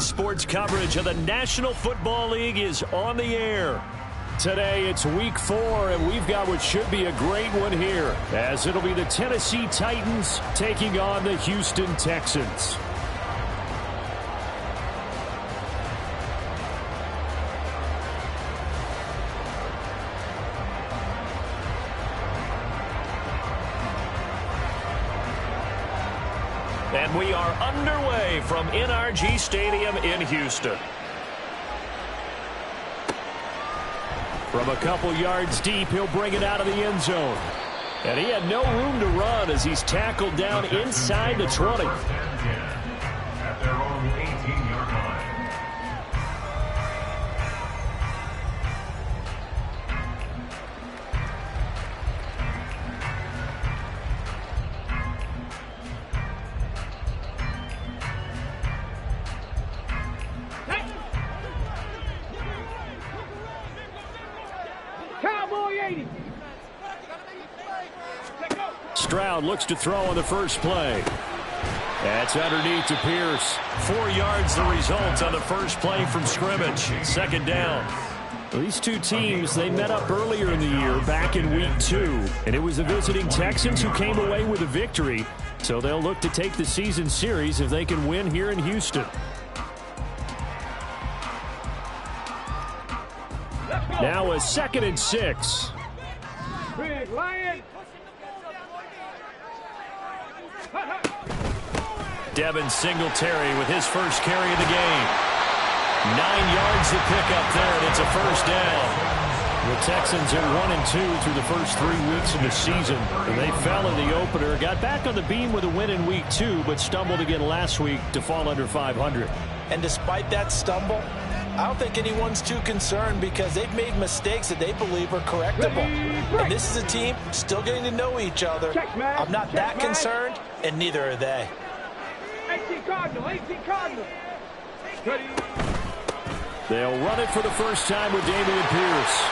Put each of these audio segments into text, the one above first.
Sports coverage of the National Football League is on the air. Today it's week 4, and we've got what should be a great one here, as it'll be the Tennessee Titans taking on the Houston Texans. And we are underway from NRG Stadium in Houston. From a couple yards deep, he'll bring it out of the end zone. And he had no room to run as he's tackled down inside the 20. At their own 18-yard line. Stroud looks to throw on the first play. That's underneath to Pierce. 4 yards the result on the first play from scrimmage. Second down. These two teams, they met up earlier in the year back in week 2. And it was the visiting Texans who came away with a victory. So they'll look to take the season series if they can win here in Houston. Now a 2nd and 6. Big Lion. Devin Singletary with his first carry of the game. 9 yards to pick up there, and it's a first down. The Texans are 1-2 through the first 3 weeks of the season. And they fell in the opener, got back on the beam with a win in week 2, but stumbled again last week to fall under 500. And despite that stumble, I don't think anyone's too concerned because they've made mistakes that they believe are correctable. And this is a team still getting to know each other. I'm not that concerned, and neither are they. 18 Cardinal. They'll run it for the first time with Dameon Pierce.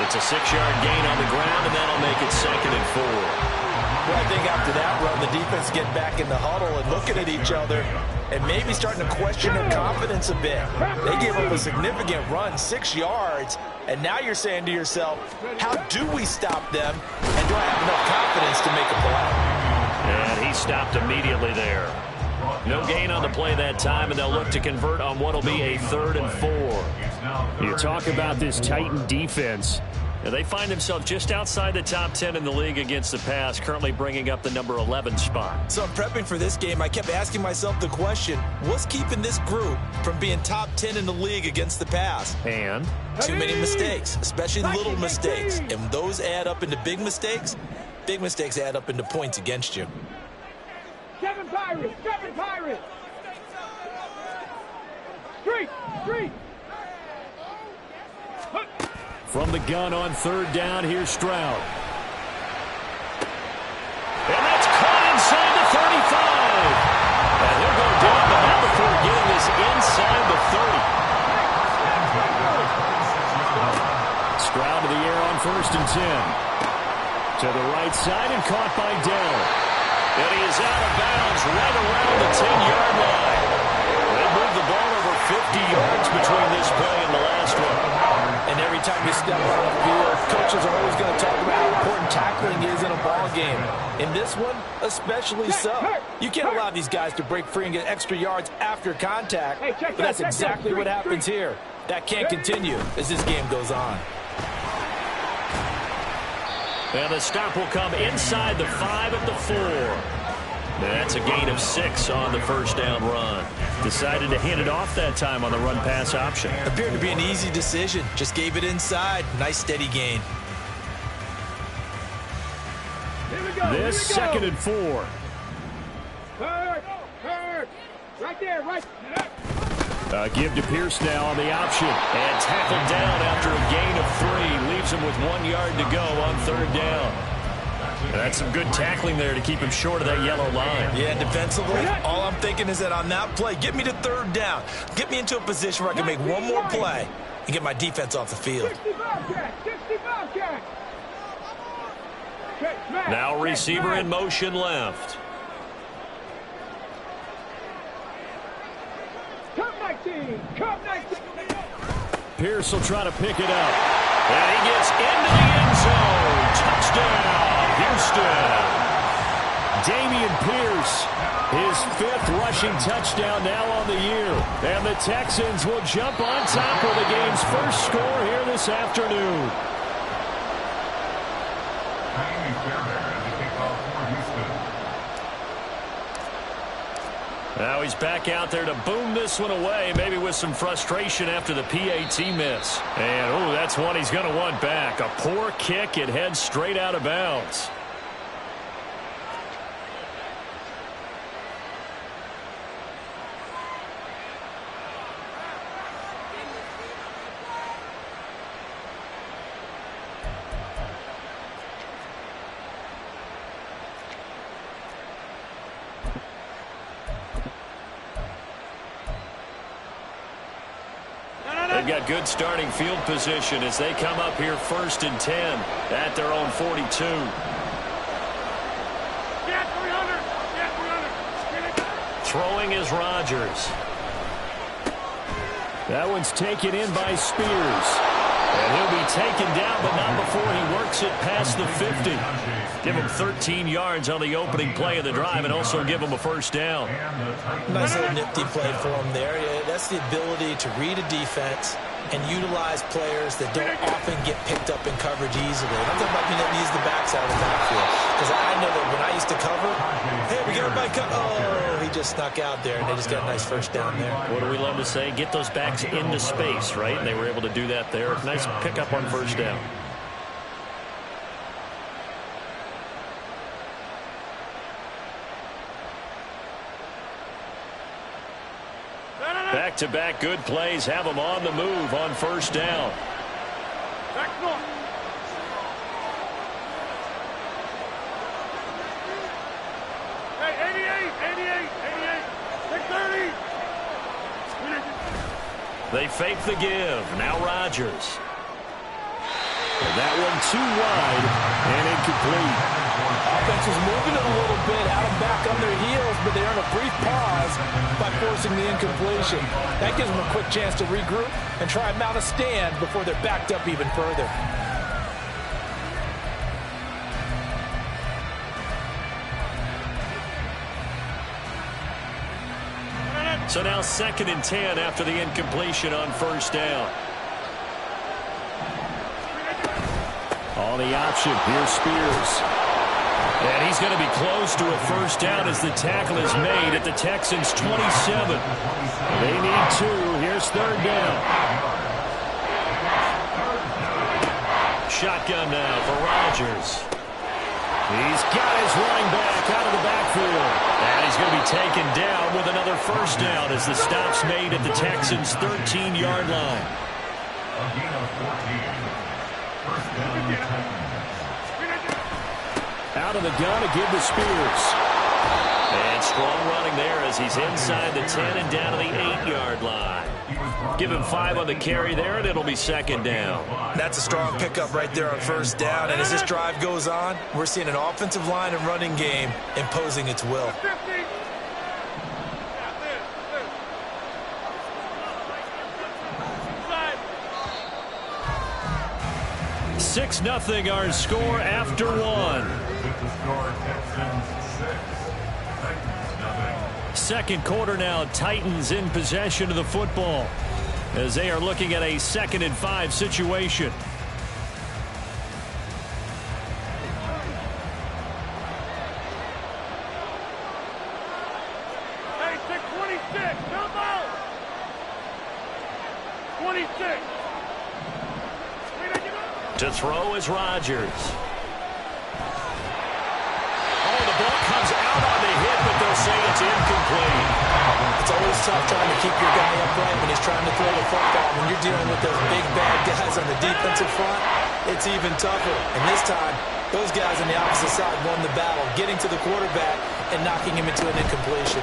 It's a 6-yard gain on the ground, and that'll make it 2nd and 4. Well, I think after that run, the defense get back in the huddle and looking at each other and maybe starting to question their confidence a bit. They gave up a significant run, 6 yards, and now you're saying to yourself, how do we stop them, and do I have enough confidence to make a play? And he stopped immediately there. No gain on the play that time, and they'll look to convert on what will be a 3rd and 4. You talk about this Titan defense. Now, they find themselves just outside the top 10 in the league against the pass, currently bringing up the number 11 spot. So, prepping for this game, I kept asking myself the question, what's keeping this group from being top 10 in the league against the pass? And? Too many mistakes, especially little mistakes. And those add up into big mistakes. Big mistakes add up into points against you. 7 Pirates. Street. From the gun on 3rd down, here's Stroud. And that's caught inside the 35. And he'll go down, but now before getting this inside the 30. Stroud to the air on 1st and 10. To the right side and caught by Dell. And he is out of bounds right around the 10-yard line. They moved the ball over 50 yards between this play and the last one. And every time you step on the field, coaches are always going to talk about how important tackling is in a ball game. In this one, especially so. You can't allow these guys to break free and get extra yards after contact, but that's exactly what happens here. That can't continue as this game goes on. And the stop will come inside the 5 at the 4. That's a gain of 6 on the first down run. Decided to hand it off that time on the run-pass option. Appeared to be an easy decision. Just gave it inside. Nice steady gain. This 2nd and 4. Hurt. Right there. Give to Pierce now on the option. And tackled down after a gain of 3. Leaves him with 1 yard to go on 3rd down. That's some good tackling there to keep him short of that yellow line. Yeah, defensively, all I'm thinking is that on that play, get me to 3rd down. Get me into a position where I can make one more play and get my defense off the field. Now receiver in motion left. 18. Come 19. Pierce will try to pick it up. And he gets into the end zone. Touchdown, Houston. Damian Pierce, his 5th rushing touchdown now on the year. And the Texans will jump on top of the game's first score here this afternoon. Now he's back out there to boom this one away, maybe with some frustration after the PAT miss. And, oh, that's one he's going to want back. A poor kick. It heads straight out of bounds. They've got good starting field position as they come up here 1st and 10 at their own 42. Throwing is Rodgers. That one's taken in by Spears. And he'll be taken down, but not before he works it past the 50. Give him 13 yards on the opening play of the drive and also give him a first down. Nice little nifty play for him there. Yeah, that's the ability to read a defense and utilize players that don't often get picked up in coverage easily. I'm talking about being able to use the backside of the backfield. Because I know that when I used to cover, hey, we got a bike cut. Oh, he just snuck out there, and they just got a nice first down there. What do we love to say? Get those backs into space, right? And they were able to do that there. Nice pickup on first down. Back-to-back good plays have them on the move on first down. They fake the give. Now Rodgers. And that one too wide and incomplete. Offense is moving it a little bit out and back on their heels, but they earn a brief pause by forcing the incompletion. That gives them a quick chance to regroup and try and mount a stand before they're backed up even further. So now 2nd and 10 after the incompletion on first down. On the option, here's Spears. And he's going to be close to a first down as the tackle is made at the Texans' 27. They need 2. Here's 3rd down. Shotgun now for Rodgers. He's got his running back out of the backfield. And he's going to be taken down with another first down as the stop's made at the Texans' 13-yard line. Out of the gun to give to Spears. And strong running there as he's inside the 10 and down to the 8-yard line. Give him 5 on the carry there, and it'll be 2nd down. That's a strong pickup right there on first down. And as this drive goes on, we're seeing an offensive line and running game imposing its will. 6-0 our score after 1. Second quarter now, Titans in possession of the football as they are looking at a 2nd and 5 situation. Hey, 26, come on! 26. To throw is Rodgers. Oh, the ball comes out on the hit, but they'll say it's incomplete. It's always tough trying to keep your guy upright when he's trying to throw the football. When you're dealing with those big, bad guys on the defensive front, it's even tougher. And this time, those guys on the opposite side won the battle, getting to the quarterback and knocking him into an incompletion.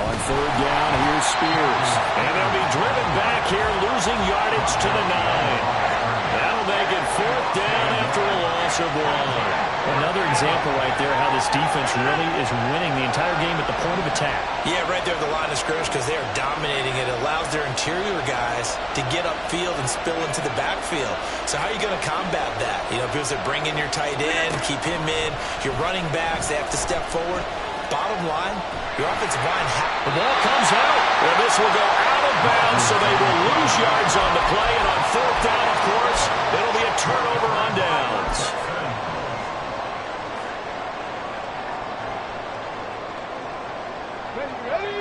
On 3rd down, here's Spears. And they'll be driven back here, losing yardage to the 9. That'll make it 4th down after a loss of 1. Another example right there how this defense really is winning the entire game at the point of attack. Yeah, right there at the line of scrimmage because they are dominating it. It allows their interior guys to get upfield and spill into the backfield. So how are you going to combat that? You know, because they bring in your tight end, keep him in. Your running backs, they have to step forward. Bottom line, your offensive line. The ball comes out. And this will go out of bounds, so they will lose yards on the play. And on fourth down, of course, it'll be a turnover on downs.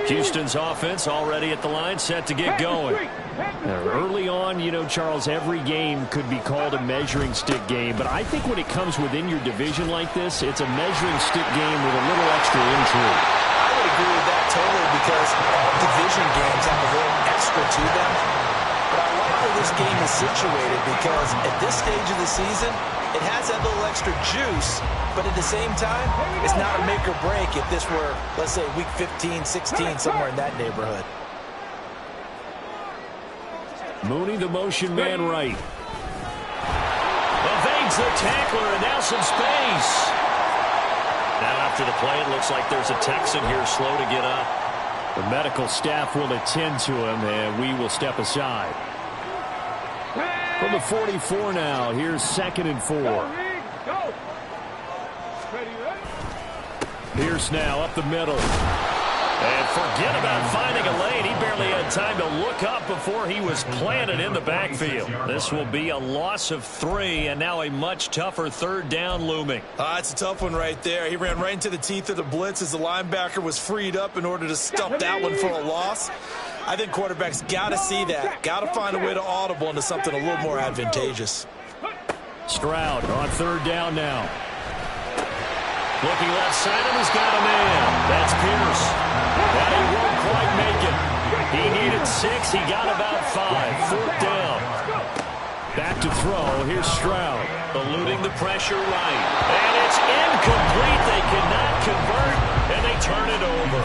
Houston's offense already at the line, set to get going. Early on, you know, Charles, every game could be called a measuring stick game. But I think when it comes within your division like this, it's a measuring stick game with a little extra intrigue. I would agree with that totally because all division games have a little extra to them. But I like where this game is situated because at this stage of the season, it has that little extra juice, but at the same time, it's not a make or break if this were, let's say, week 15, 16, somewhere in that neighborhood. Mooney, the motion man right. Evades the tackler, and now some space. Now after the play, it looks like there's a Texan here slow to get up. The medical staff will attend to him, and we will step aside. From the 44 now, here's 2nd and 4. Pierce now up the middle. And forget about finding a lane. He barely had time to look up before he was planted in the backfield. This will be a loss of 3, and now a much tougher 3rd down looming. It's a tough one right there. He ran right into the teeth of the blitz as the linebacker was freed up in order to stuff that one for a loss. I think quarterbacks got to see that. Got to find a way to audible into something a little more advantageous. Stroud on 3rd down now. Looking left side of him, he's got a man. That's Pierce. But he won't quite make it. He needed 6. He got about 5. 4th down. Back to throw. Here's Stroud. Eluding the pressure right. And it's incomplete. They cannot convert, and they turn it over.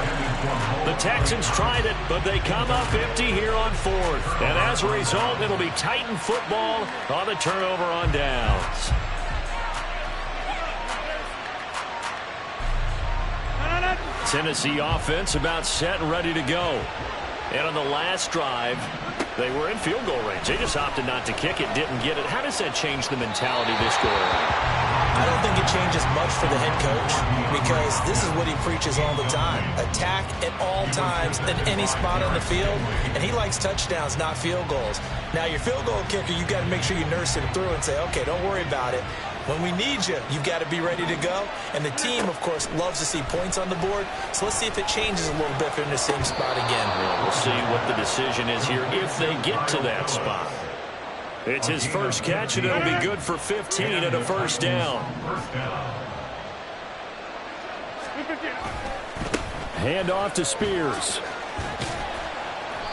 The Texans tried it, but they come up empty here on 4th. And as a result, it'll be Titan football on the turnover on downs. Tennessee offense about set and ready to go. And on the last drive, they were in field goal range. They just opted not to kick it, didn't get it. How does that change the mentality this go around? I don't think it changes much for the head coach because this is what he preaches all the time. Attack at all times at any spot on the field. And he likes touchdowns, not field goals. Now, your field goal kicker, you've got to make sure you nurse him through and say, okay, don't worry about it. When we need you, you've got to be ready to go. And the team, of course, loves to see points on the board. So let's see if it changes a little bit if they're in the same spot again. Well, we'll see what the decision is here if they get to that spot. It's his first catch, and it'll be good for 15 and a 1st down. Hand off to Spears.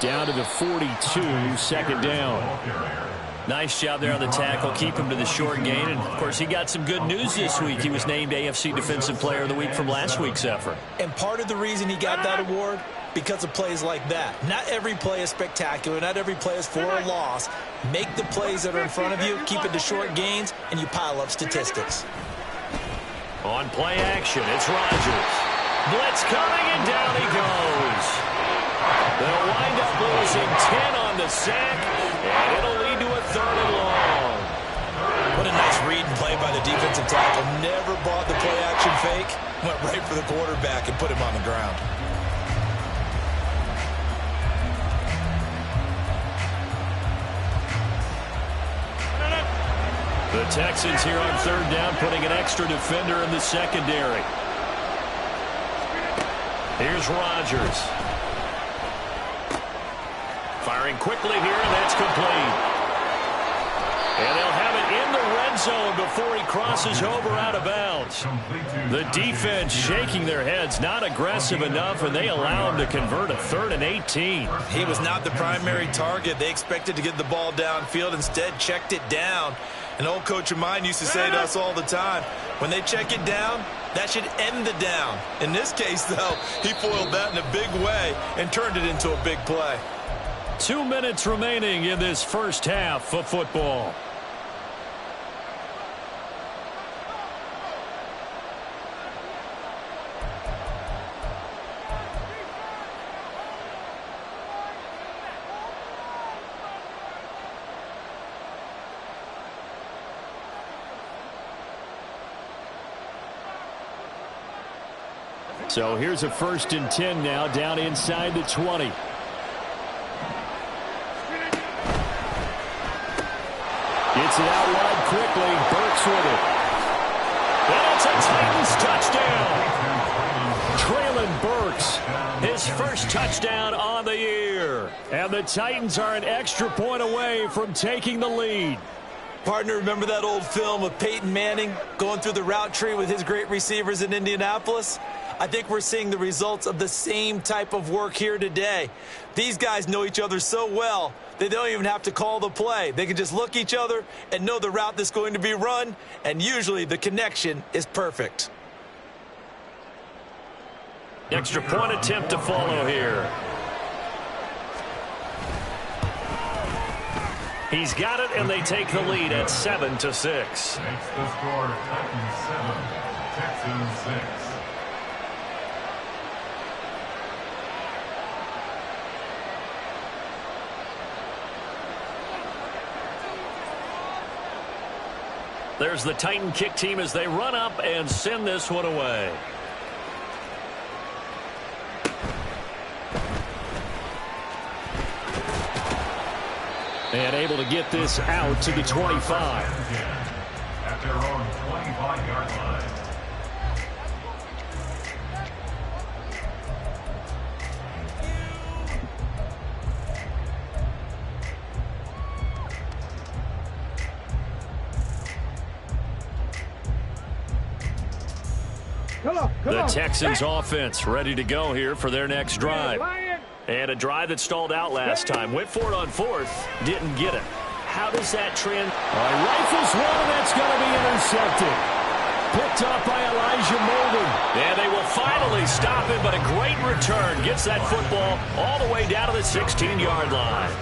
Down to the 42, 2nd down. Nice job there on the tackle. Keep him to the short gain. And, of course, he got some good news this week. He was named AFC Defensive Player of the Week from last week's effort. And part of the reason he got that award, because of plays like that. Not every play is spectacular. Not every play is for a loss. Make the plays that are in front of you, keep it to short gains, and you pile up statistics. On play action, it's Rodgers. Blitz coming, and down he goes. They'll wind up losing 10 on the sack, and it'll lead to a 3rd and long. What a nice read and play by the defensive tackle. Never bought the play action fake. Went right for the quarterback and put him on the ground. The Texans here on 3rd down, putting an extra defender in the secondary. Here's Rodgers. Firing quickly here, and that's complete. And they'll have it in the red zone before he crosses over out of bounds. The defense shaking their heads, not aggressive enough, and they allow him to convert a 3rd and 18. He was not the primary target. They expected to get the ball downfield, instead checked it down. An old coach of mine used to say to us all the time, when they check it down, that should end the down. In this case, though, he foiled that in a big way and turned it into a big play. 2 minutes remaining in this first half of football. So here's a 1st and 10 now, down inside the 20. Gets it out wide quickly. Burks with it. And it's a Titans touchdown. Traylon Burks, his first touchdown on the year. And the Titans are an extra point away from taking the lead. Partner, remember that old film of Peyton Manning going through the route tree with his great receivers in Indianapolis? I think we're seeing the results of the same type of work here today. These guys know each other so well, they don't even have to call the play. They can just look each other and know the route that's going to be run, and usually the connection is perfect. Extra point attempt to follow here. He's got it, and they take the lead at 7-6. Makes the score Titans 7, Texans 6. There's the Titan kick team as they run up and send this one away. And able to get this out to the 25. At their own 25-yard line. The Texans offense ready to go here for their next drive. And a drive that stalled out last time. Went for it on 4th. Didn't get it. How does that trend? Rifles one, and that's going to be intercepted. Picked up by Elijah Molden. And they will finally stop him, but a great return. Gets that football all the way down to the 16-yard line.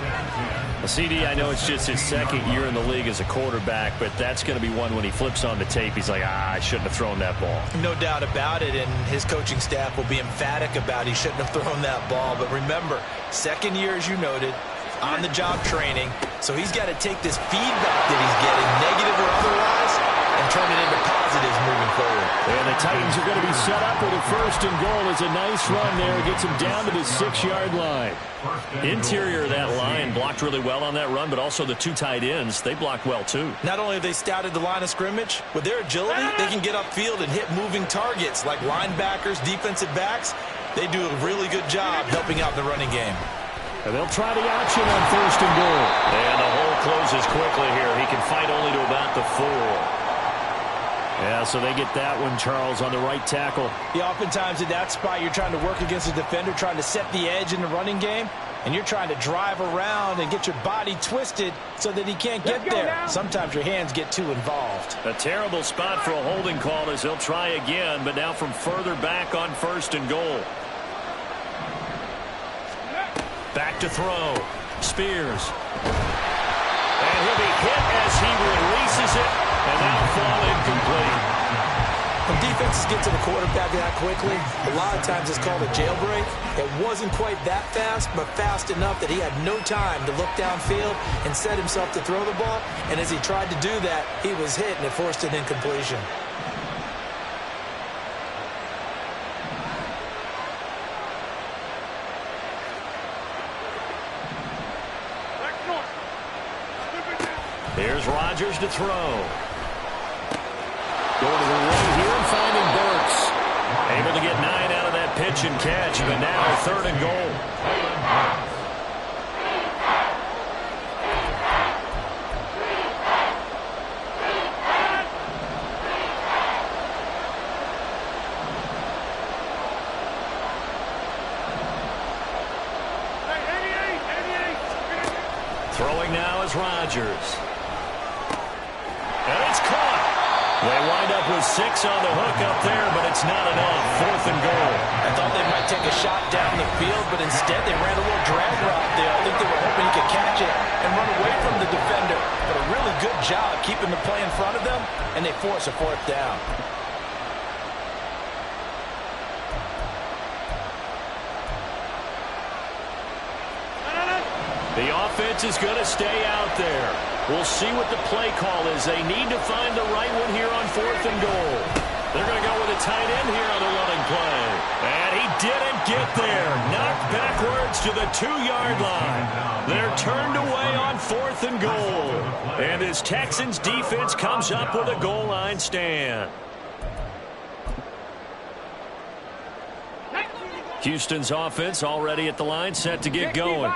CD, I know it's just his 2nd year in the league as a quarterback, but that's going to be one when he flips on the tape, he's like, I shouldn't have thrown that ball. No doubt about it, and his coaching staff will be emphatic about he shouldn't have thrown that ball. But remember, 2nd year, as you noted, on-the-job training, so he's got to take this feedback that he's getting, negative or otherwise, and turn it into positives moving forward. And the Titans are going to be set up with a 1st and goal. It's a nice run there. Gets him down to the 6-yard line. Interior of that line blocked really well on that run, but also the 2 tight ends, they blocked well too. Not only have they scouted the line of scrimmage, with their agility, they can get upfield and hit moving targets like linebackers, defensive backs. They do a really good job helping out the running game. And they'll try the option on 1st and goal. And the hole closes quickly here. He can fight only to about the 4. Yeah, so they get that one, Charles, on the right tackle. Yeah, oftentimes in that spot, you're trying to work against a defender, trying to set the edge in the running game, and you're trying to drive around and get your body twisted so that he can't get there. Sometimes your hands get too involved. A terrible spot for a holding call as he'll try again, but now from further back on 1st and goal. Back to throw. Spears. And he'll be hit as he releases it. And that'll fall incomplete. When defenses get to the quarterback that quickly, a lot of times it's called a jailbreak. It wasn't quite that fast, but fast enough that he had no time to look downfield and set himself to throw the ball. And as he tried to do that, he was hit, and it forced an incompletion. Here's Rodgers to throw. Going to the right here and finding Burks. Able to get 9 out of that pitch and catch, but now 3rd and goal. Throwing now is Rodgers. And it's caught. They wind up with 6 on the hook up there, but it's not enough. 4th and goal. I thought they might take a shot down the field, but instead they ran a little drag route there. I think they were hoping he could catch it and run away from the defender. But a really good job keeping the play in front of them, and they force a 4th down. The offense is going to stay out there. We'll see what the play call is. They need to find the right one here on 4th and goal. They're going to go with a tight end here on the running play. didn't get there. Knocked backwards to the 2-yard line. They're turned away on 4th and goal. And this Texans defense comes up with a goal line stand. Houston's offense already at the line, set to get going.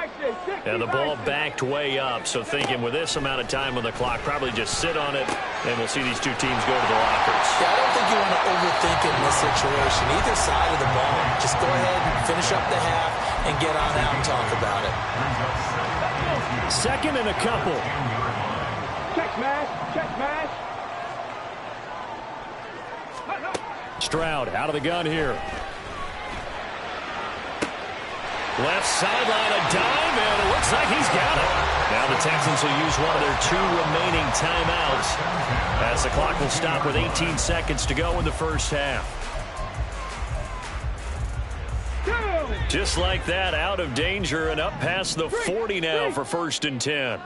And the ball backed way up, so thinking with this amount of time on the clock, probably just sit on it, and we'll see these two teams go to the lockers. Yeah, I don't think you want to overthink it in this situation. Either side of the ball. Just go ahead and finish up the half and get on out and talk about it. 2nd and a couple. Check smash. Check smash. Stroud out of the gun here. Left sideline, a dive, and it looks like he's got it. Now the Texans will use one of their 2 remaining timeouts as the clock will stop with 18 seconds to go in the first half. Just like that, out of danger and up past the 40 now for 1st and 10.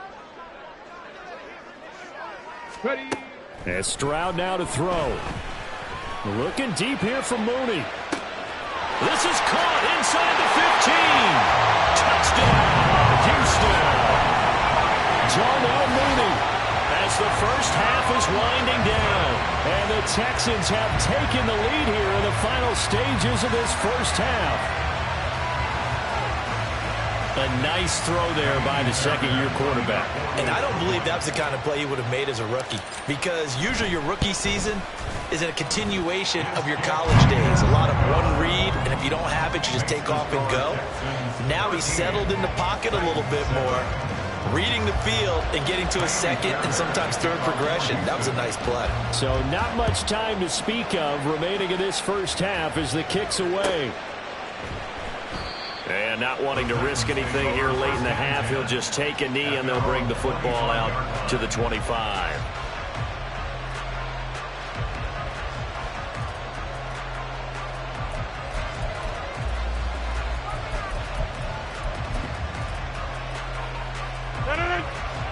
Ready. And Stroud now to throw. Looking deep here for Mooney. This is caught inside the 15. Touchdown, Houston. Darnell Mooney as the first half is winding down. And the Texans have taken the lead here in the final stages of this first half. A nice throw there by the second-year quarterback. And I don't believe that's the kind of play he would have made as a rookie, because usually your rookie season is a continuation of your college days. A lot of one read, and if you don't have it, you just take off and go. Now he's settled in the pocket a little bit more, reading the field and getting to a second and sometimes third progression. That was a nice play. So not much time to speak of remaining in this first half as the kick's away. And not wanting to risk anything here late in the half, he'll just take a knee and they'll bring the football out to the 25.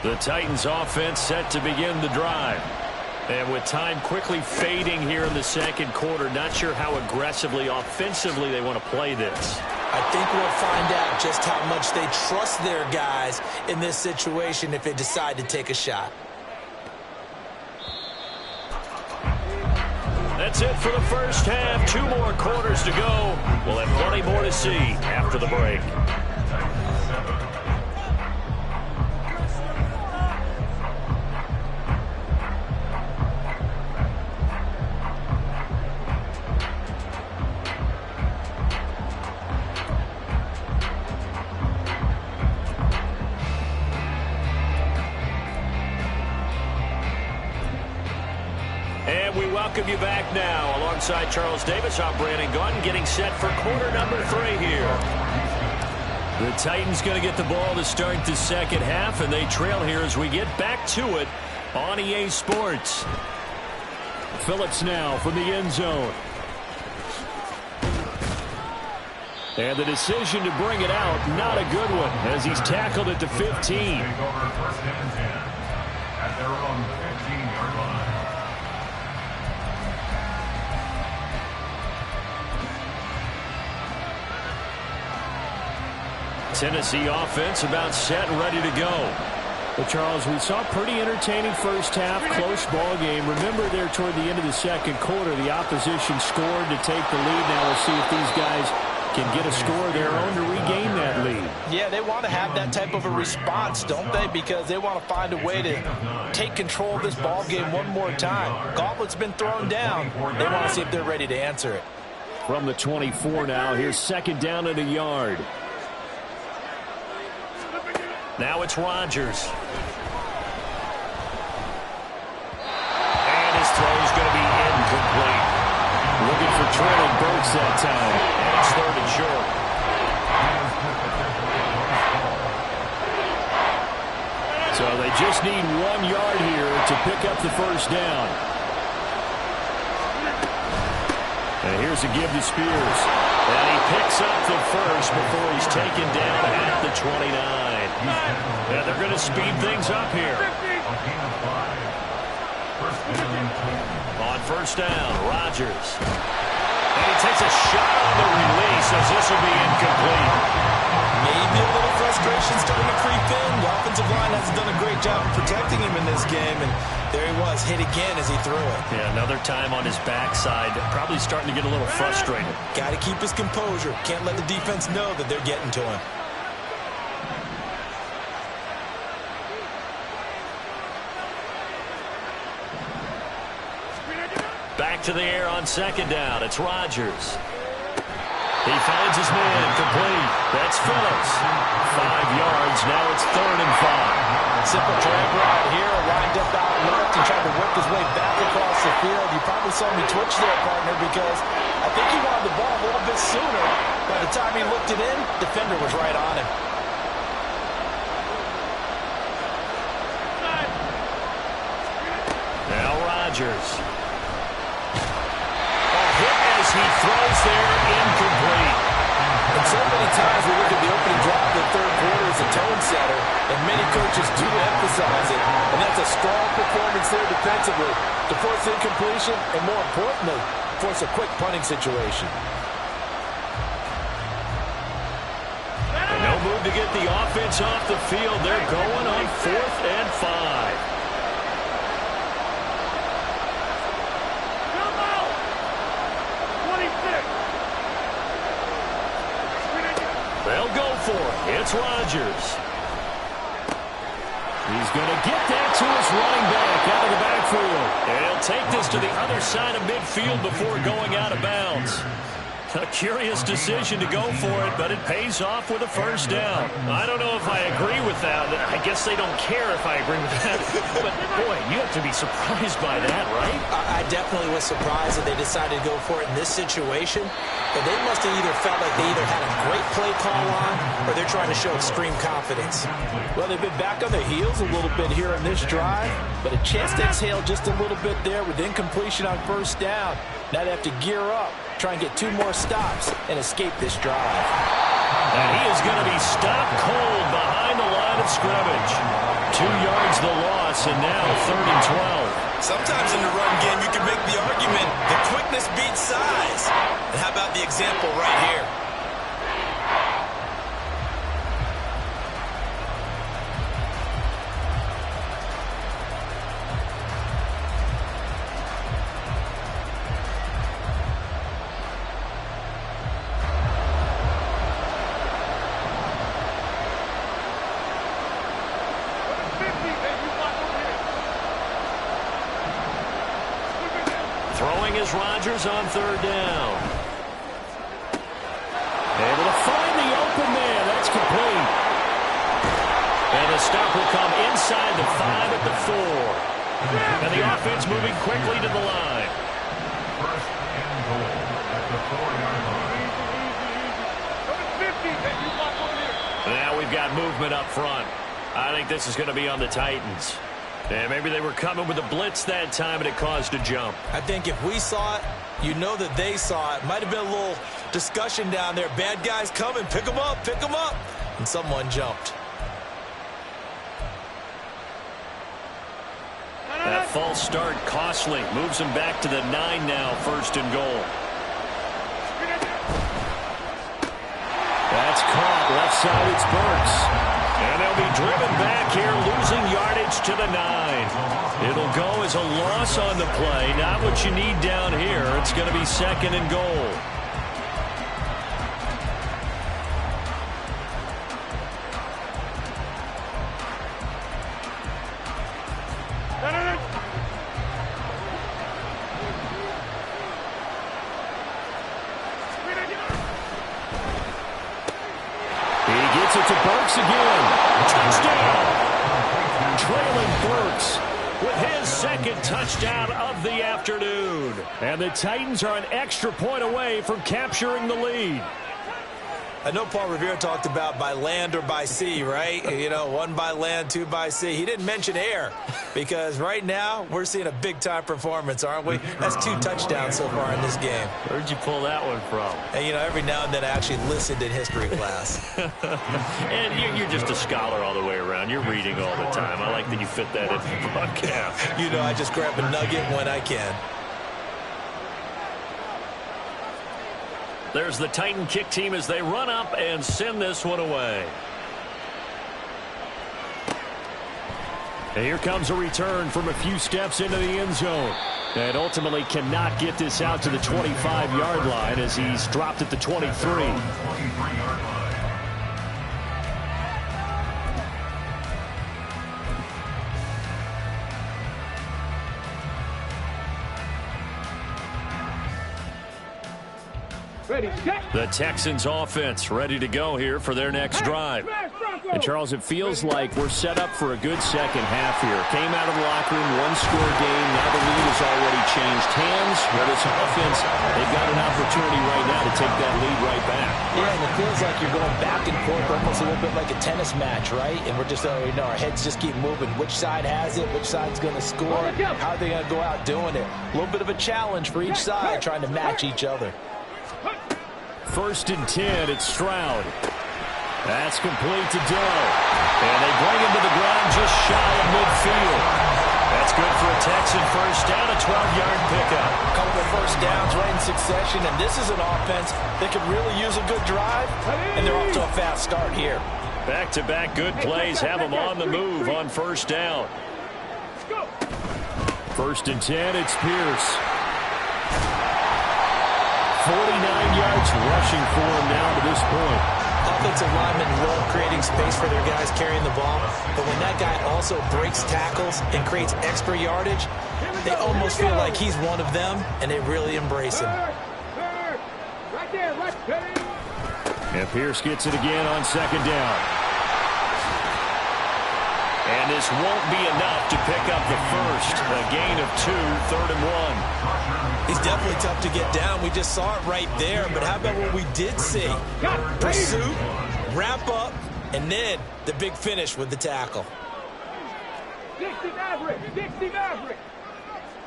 The Titans offense set to begin the drive. And with time quickly fading here in the second quarter, not sure how aggressively, offensively they want to play this. I think we'll find out just how much they trust their guys in this situation if they decide to take a shot. That's it for the first half. 2 more quarters to go. We'll have plenty more to see after the break. Welcome you back now. Alongside Charles Davis, I'm Brandon Gunn, getting set for quarter number 3 here. The Titans going to get the ball to start the second half, and they trail here as we get back to it on EA Sports. Phillips now from the end zone. And the decision to bring it out, not a good one, as he's tackled at the 15. Take over 1st and 10 at their own 15-yard line. Tennessee offense about set and ready to go. Well, Charles, we saw a pretty entertaining first half, close ball game. Remember there toward the end of the second quarter, the opposition scored to take the lead. Now we'll see if these guys can get a score of their own to regain that lead. Yeah, they want to have that type of a response, don't they? Because they want to find a way to take control of this ball game one more time. Gauntlet's been thrown down. They want to see if they're ready to answer it. From the 24 now, here's 2nd down and a yard. Now it's Rodgers. And his throw is going to be incomplete. Looking for Traylon Burks that time. And it's 3rd and short. So they just need 1 yard here to pick up the first down. And here's a give to Spears. And he picks up the first before he's taken down at the 29. And they're going to speed things up here. On 1st down, Rodgers. And he takes a shot on the release as this will be incomplete. Maybe a little frustration starting to creep in. The offensive line hasn't done a great job of protecting him in this game, and there he was, hit again as he threw it. Yeah, another time on his backside, probably starting to get a little frustrated. Got to keep his composure. Can't let the defense know that they're getting to him. Back to the air on second down. It's Rodgers. He finds his man, complete. That's Phillips. 5 yards, now it's 3rd and 5. Simple drag route here, lined up out left and tried to work his way back across the field. You probably saw me twitch there, partner, because I think he wanted the ball a little bit sooner. By the time he looked it in, defender was right on him. Now Rodgers. He throws there, incomplete. And so many times we look at the opening drive of the third quarter as a tone setter, and many coaches do emphasize it. And that's a strong performance there defensively to force incompletion and, more importantly, force a quick punting situation. And no move to get the offense off the field. They're going on 4th and 5. They'll go for it. It's Rodgers. He's going to get that to his running back out of the backfield. And he'll take this to the other side of midfield before going out of bounds. A curious decision to go for it, but it pays off with a first down. I don't know if I agree with that. I guess they don't care if I agree with that. But, boy, you have to be surprised by that, right? I definitely was surprised that they decided to go for it in this situation. But they must have either felt like they either had a great play call on or they're trying to show extreme confidence. Well, they've been back on their heels a little bit here in this drive, but a chance to exhale just a little bit there with incompletion on first down. Now they have to gear up, try and get 2 more stops and escape this drive. And he is going to be stopped cold behind the line of scrimmage. 2 yards the loss, and now 3rd and 12. Sometimes in the run game, you can make the argument the quickness beats size. And how about the example right here? Throwing is Rodgers on 3rd down. Able to find the open man. That's complete. And the stop will come inside the 5 at the 4. And the offense moving quickly to the line. 1st and goal at the 4-yard line. Now we've got movement up front. I think this is going to be on the Titans. And maybe they were coming with a blitz that time and it caused a jump. I think if we saw it, you know that they saw it. Might have been a little discussion down there. Bad guys coming. Pick them up. Pick them up. And someone jumped. That false start costly. Moves them back to the 9 now. 1st and goal. That's caught. Left side, it's Burks. And they'll be driven back here, losing yardage to the 9. It'll go as a loss on the play. Not what you need down here. It's going to be 2nd and goal. He gets it to Burks again. Touchdown! Trailing Burks with his 2nd touchdown of the afternoon. And the Titans are an extra point away from capturing the lead. I know Paul Revere talked about by land or by sea, right? You know, 1 by land, 2 by sea. He didn't mention air because right now we're seeing a big-time performance, aren't we? That's 2 touchdowns so far in this game. Where'd you pull that one from? And, you know, every now and then I actually listened in history class. And you're just a scholar all the way around. You're reading all the time. I like that you fit that in the broadcast. You know, I just grab a nugget when I can. There's the Titan kick team as they run up and send this one away. And here comes a return from a few steps into the end zone. And ultimately cannot get this out to the 25-yard line as he's dropped at the 23. Ready, check. The Texans offense ready to go here for their next drive. And, Charles, it feels like we're set up for a good second half here. Came out of the locker room, one-score game. Now the lead has already changed hands. Well, this offense, they've got an opportunity right now to take that lead right back. Yeah, and it feels like you're going back and forth almost a little bit like a tennis match, right? And we're just, our heads just keep moving. Which side has it? Which side's going to score? How are they going to go out doing it? A little bit of a challenge for each side trying to match each other. 1st and 10, it's Stroud. That's complete to Dillon. And they bring him to the ground just shy of midfield. That's good for a Texan first down, a 12-yard pickup. A couple of first downs right in succession, and this is an offense that could really use a good drive, and they're off to a fast start here. Back-to-back good plays have them on the move on first down. 1st and 10, it's Pierce. 49 yards rushing for him now to this point. Offensive linemen love creating space for their guys carrying the ball, but when that guy also breaks tackles and creates extra yardage, they almost feel like he's one of them, and they really embrace him. Right there, right there. And Pierce gets it again on 2nd down. And this won't be enough to pick up the first. A gain of 2, 3rd and 1. He's definitely tough to get down. We just saw it right there. But how about what we did see? Pursuit, wrap up, and then the big finish with the tackle. 60 Maverick, 60 Maverick.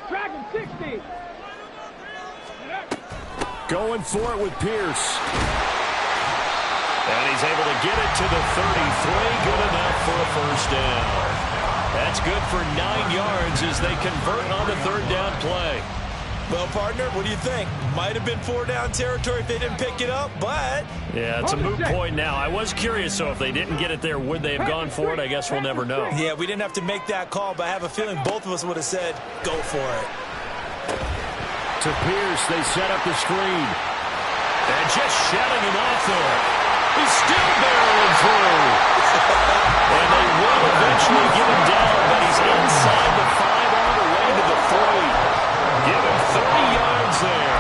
Dragon 60. Going for it with Pierce. And he's able to get it to the 33. Good enough for a first down. That's good for 9 yards as they convert on the 3rd down play. Well, partner, what do you think? Might have been 4-down territory if they didn't pick it up, but... Yeah, it's a moot point now. I was curious, so if they didn't get it there, would they have gone for it? I guess we'll never know. Yeah, we didn't have to make that call, but I have a feeling both of us would have said, go for it. To Pierce, they set up the screen. And just shutting him off there. He's still barreling through. And they will eventually get him down, but he's inside the 5 on the way to the 3. Give him 30 yards there.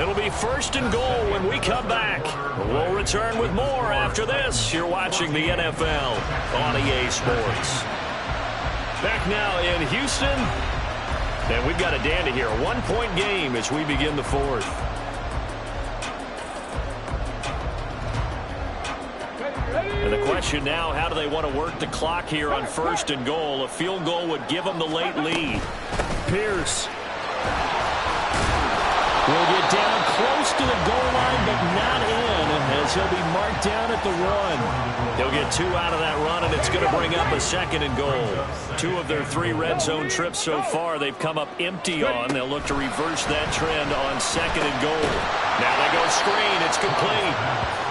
It'll be 1st and goal when we come back. We'll return with more after this. You're watching the NFL on EA Sports. Back now in Houston. And we've got a dandy here. A 1-point game as we begin the 4th. And the question now, how do they want to work the clock here on 1st and goal? A field goal would give them the late lead. Pierce will get down close to the goal line, but not in, as he'll be marked down at the 1. He'll get 2 out of that run, and it's going to bring up a 2nd and goal. 2 of their 3 red zone trips so far they've come up empty on. They'll look to reverse that trend on 2nd and goal. Now they go screen. It's complete.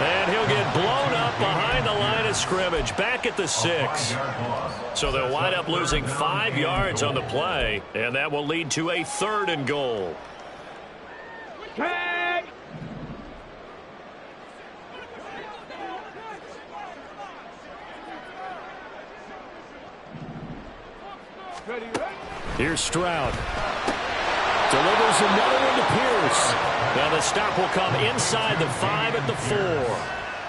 And he'll get blown up behind the line of scrimmage, back at the 6. So they'll wind up losing 5 yards on the play, and that will lead to a 3rd and goal. Tag! Ready, ready. Here's Stroud. Delivers another one to Pierce. Now the stop will come inside the 5 at the 4.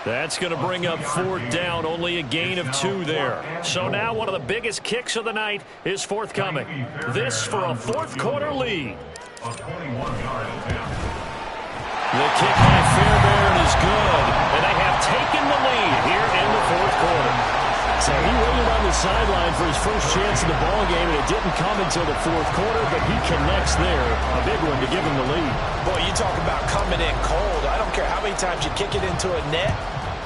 That's going to bring up 4th down, only a gain of 2 there. So now one of the biggest kicks of the night is forthcoming. This for a 4th quarter lead. A 21-yard attempt. The kick by Fairbairn is good, and they have taken the lead here in the 4th quarter. So he waited on the sideline for his first chance in the ballgame, and it didn't come until the 4th quarter, but he connects there. A big one to give him the lead. Boy, you talk about coming in cold. I don't care how many times you kick it into a net.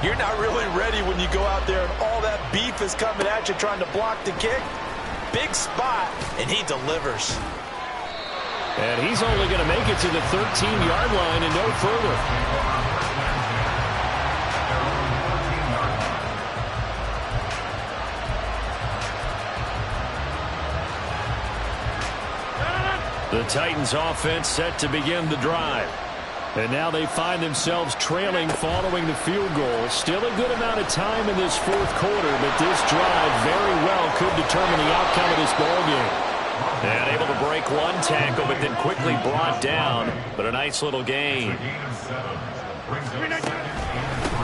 You're not really ready when you go out there and all that beef is coming at you trying to block the kick. big spot, and he delivers. And he's only going to make it to the 13-yard line and no further. The Titans offense set to begin the drive. And now they find themselves trailing following the field goal. Still a good amount of time in this fourth quarter, but this drive very well could determine the outcome of this ballgame. And able to break one tackle, but then quickly brought down. But a nice little gain.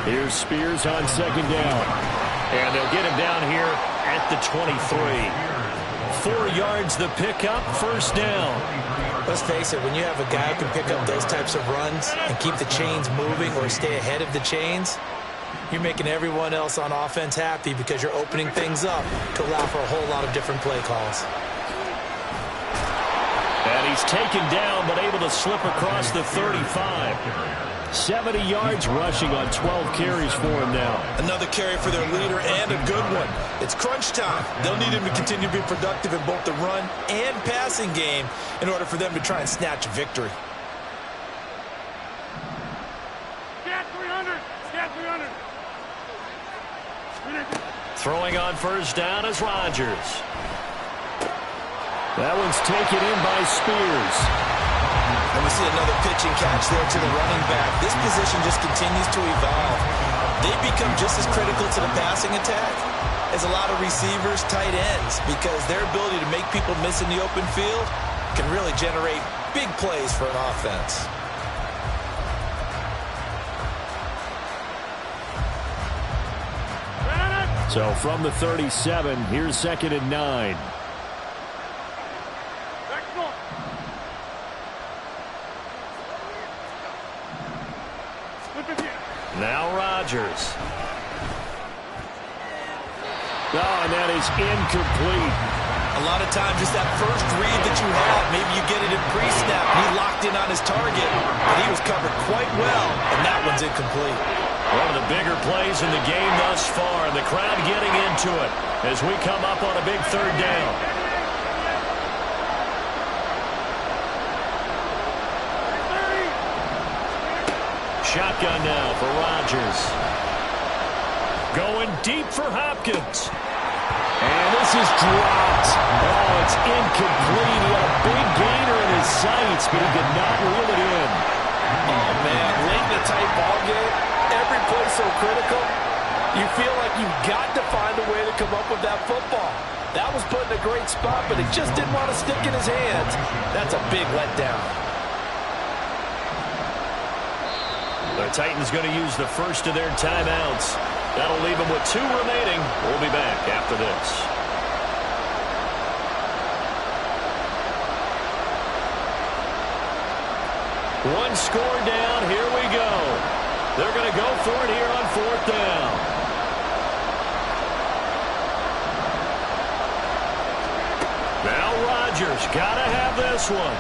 Here's Spears on second down. And they'll get him down here at the 23. 4 yards the pickup, first down. Let's face it, when you have a guy who can pick up those types of runs and keep the chains moving or stay ahead of the chains, you're making everyone else on offense happy because you're opening things up to allow for a whole lot of different play calls. And he's taken down but able to slip across the 35. 70 yards rushing on 12 carries for him now. Another carry for their leader and a good one. It's crunch time. They'll need him to continue to be productive in both the run and passing game in order for them to try and snatch a victory. Scat 300. Scat 300. Throwing on first down is Rodgers. That one's taken in by Spears. And we see another pitch and catch there to the running back. This position just continues to evolve. They become just as critical to the passing attack as a lot of receivers, tight ends, because their ability to make people miss in the open field can really generate big plays for an offense. So from the 37, here's second and 9. Now Rodgers. Oh, and that is incomplete. A lot of times just that first read that you have, maybe you get it in pre-snap, and he locked in on his target, but he was covered quite well, and that one's incomplete. One of the bigger plays in the game thus far, and the crowd getting into it as we come up on a big third down. Shotgun now for Rodgers. Going deep for Hopkins. And this is dropped. Oh, it's incomplete. He had a big gainer in his sights, but he could not reel it in. Oh, man, late in a tight ball game, every play so critical, you feel like you've got to find a way to come up with that football. That was put in a great spot, but it just didn't want to stick in his hands. That's a big letdown. The Titans going to use the first of their timeouts. That'll leave them with 2 remaining. We'll be back after this. One score down. Here we go. They're going to go for it here on fourth down. Now Rodgers got to have this one.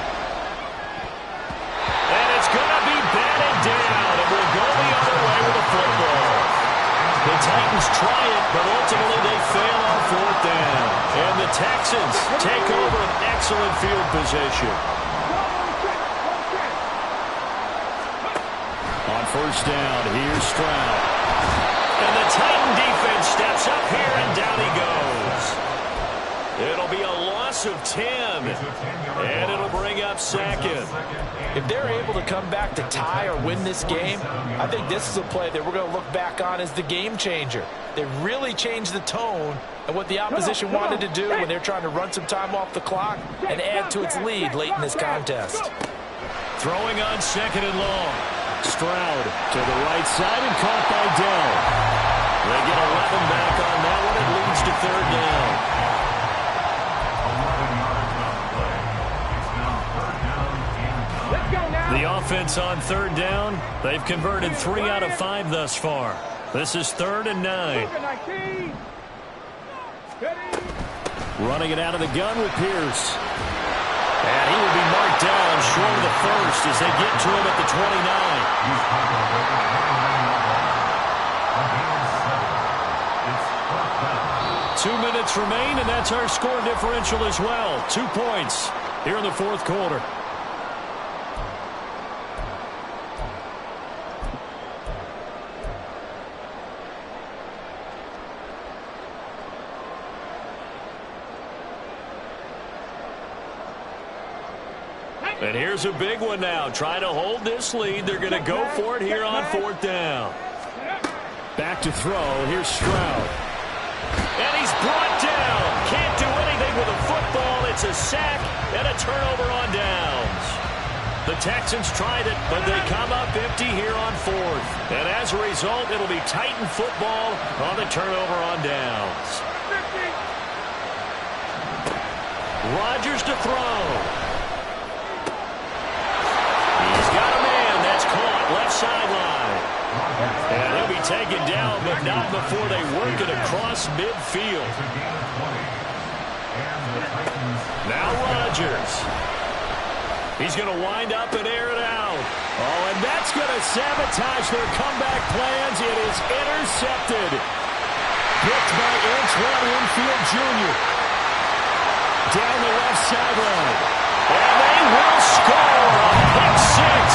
And it's going to be batted down. And we'll go the other way with the football. The Titans try it, but ultimately they fail on fourth down. And the Texans take over an excellent field position. On first down, here's Stroud. And the Titan defense steps up here, and down he goes. It'll be a loss of 10, and it'll bring up second. If they're able to come back to tie or win this game, I think this is a play that we're going to look back on as the game changer. They really changed the tone of what the opposition wanted to do when they're trying to run some time off the clock and add to its lead late in this contest. Throwing on second and long. Stroud to the right side and caught by Dell. They get 11 back on that one. It leads to third down. The offense on third down, they've converted 3 out of 5 thus far. This is 3rd and 9. Running it out of the gun with Pierce. And he will be marked down short of the first as they get to him at the 29. 2 minutes minutes remain, and that's our score differential as well. 2 points here in the fourth quarter. And here's a big one now. Trying to hold this lead. They're going to go for it here on fourth down. Back to throw. Here's Stroud. And he's brought down. Can't do anything with a football. It's a sack and a turnover on downs. The Texans tried it, but they come up empty here on fourth. And as a result, it'll be Titan football on the turnover on downs. Rodgers to throw. He's got a man that's caught left sideline. And he'll be taken down, but not before they work it across midfield. Now Rodgers. He's going to wind up and air it out. Oh, and that's going to sabotage their comeback plans. It is intercepted. Picked by Antoine Winfield Jr. Down the left sideline. And they will score a pick six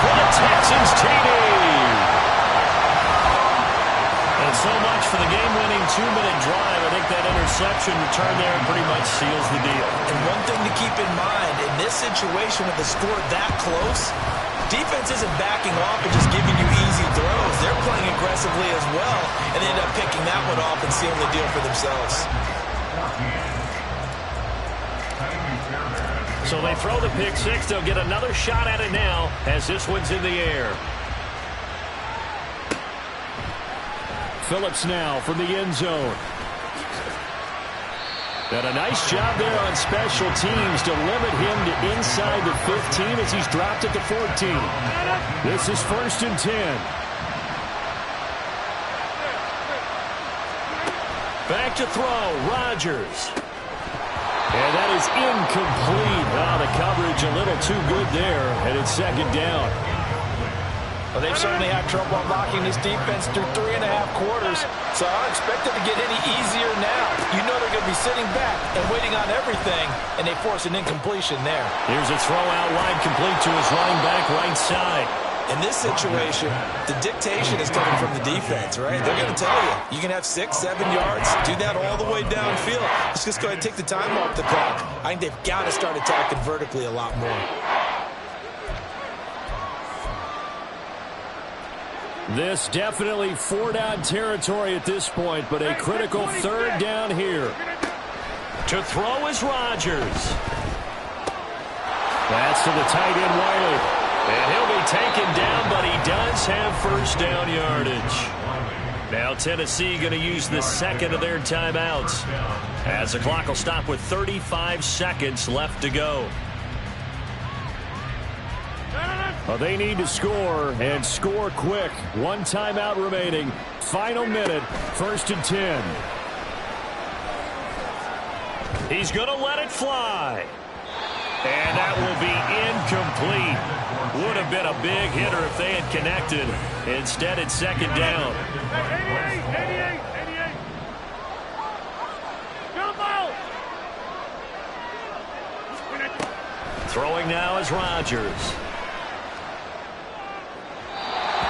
for the Texans TD. And so much for the game-winning 2-minute drive. I think that interception return there pretty much seals the deal. And one thing to keep in mind, in this situation with the score that close, defense isn't backing off and just giving you easy throws. They're playing aggressively as well, and they end up picking that one off and sealing the deal for themselves. So they throw the pick six. They'll get another shot at it now as this one's in the air. Phillips now from the end zone. And a nice job there on special teams to limit him to inside the 15 as he's dropped at the 14. This is 1st and 10. Back to throw, Rodgers. And that is incomplete. Oh, the coverage a little too good there, and it's 2nd down. Well, they've certainly had trouble unlocking this defense through 3.5 quarters, so I don't expect it to get any easier now. You know they're going to be sitting back and waiting on everything, and they force an incompletion there. Here's a throw out wide, complete to his running back right side. In this situation, the dictation is coming from the defense, right? They're going to tell you, you can have 6, 7 yards, do that all the way downfield. Let's just go ahead and take the time off the clock. I think they've got to start attacking vertically a lot more. This definitely 4-down territory at this point, but a critical 3rd down here. To throw is Rodgers. That's to the tight end, Wiley. And he'll be taken down, but he does have 1st down yardage. Now Tennessee going to use the 2nd of their timeouts, as the clock will stop with 35 seconds left to go. Well, they need to score, and score quick. 1 timeout remaining. Final minute, 1st and 10. He's going to let it fly. And that will be incomplete. Would have been a big hitter if they had connected. Instead, it's 2nd down. 88. Jump out. Throwing now is Rodgers.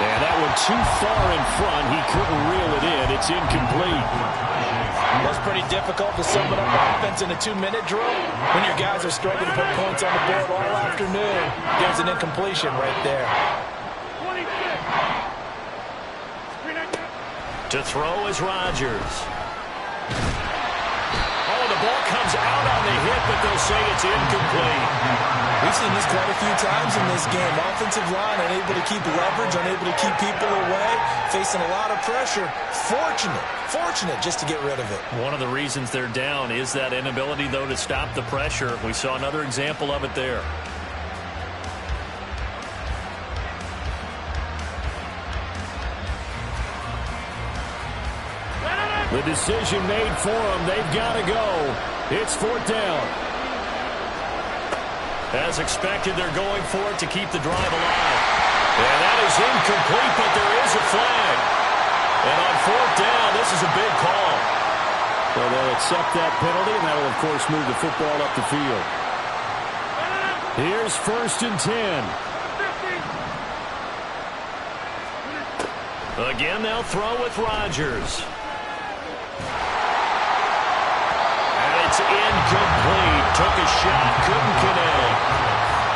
And that one too far in front. He couldn't reel it in. It's incomplete. Well, it's pretty difficult to sum it up offense in a 2-minute drill when your guys are struggling to put points on the board all afternoon. There's an incompletion right there. 26. To throw is Rodgers. Oh, the ball comes out on the hit, but they'll say it's incomplete. We've seen this quite a few times in this game. Offensive line unable to keep leverage, unable to keep people away, facing a lot of pressure. Fortunate just to get rid of it. One of the reasons they're down is that inability, though, to stop the pressure. We saw another example of it there. The decision made for them. They've got to go. It's 4th down. As expected, they're going for it to keep the drive alive. And that is incomplete, but there is a flag. And on 4th down, this is a big call. So they'll accept that penalty, and that'll, of course, move the football up the field. Here's 1st and 10. Again, they'll throw with Rodgers. And it's incomplete. Took a shot, couldn't connect.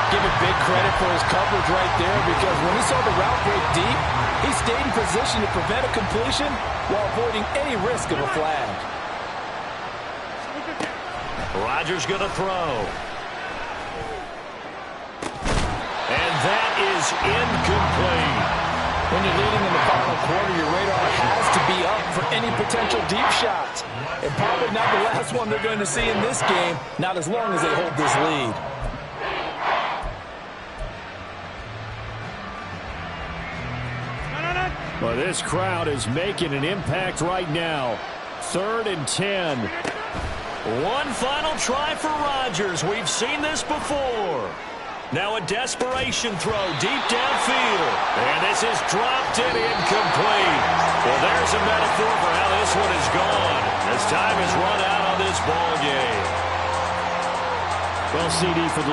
Give him big credit for his coverage right there, because when he saw the route break deep, he stayed in position to prevent a completion while avoiding any risk of a flag. Rodgers going to throw. And that is incomplete. When you're leading in the final quarter, your radar has to be up for any potential deep shots. And probably not the last one they're going to see in this game, not as long as they hold this lead. Well, this crowd is making an impact right now. 3rd and 10. One final try for Rodgers. We've seen this before. Now a desperation throw deep downfield. And this is dropped and incomplete. Well, there's a metaphor for how this one is gone. As time has run out on this ball game. Well, CD for the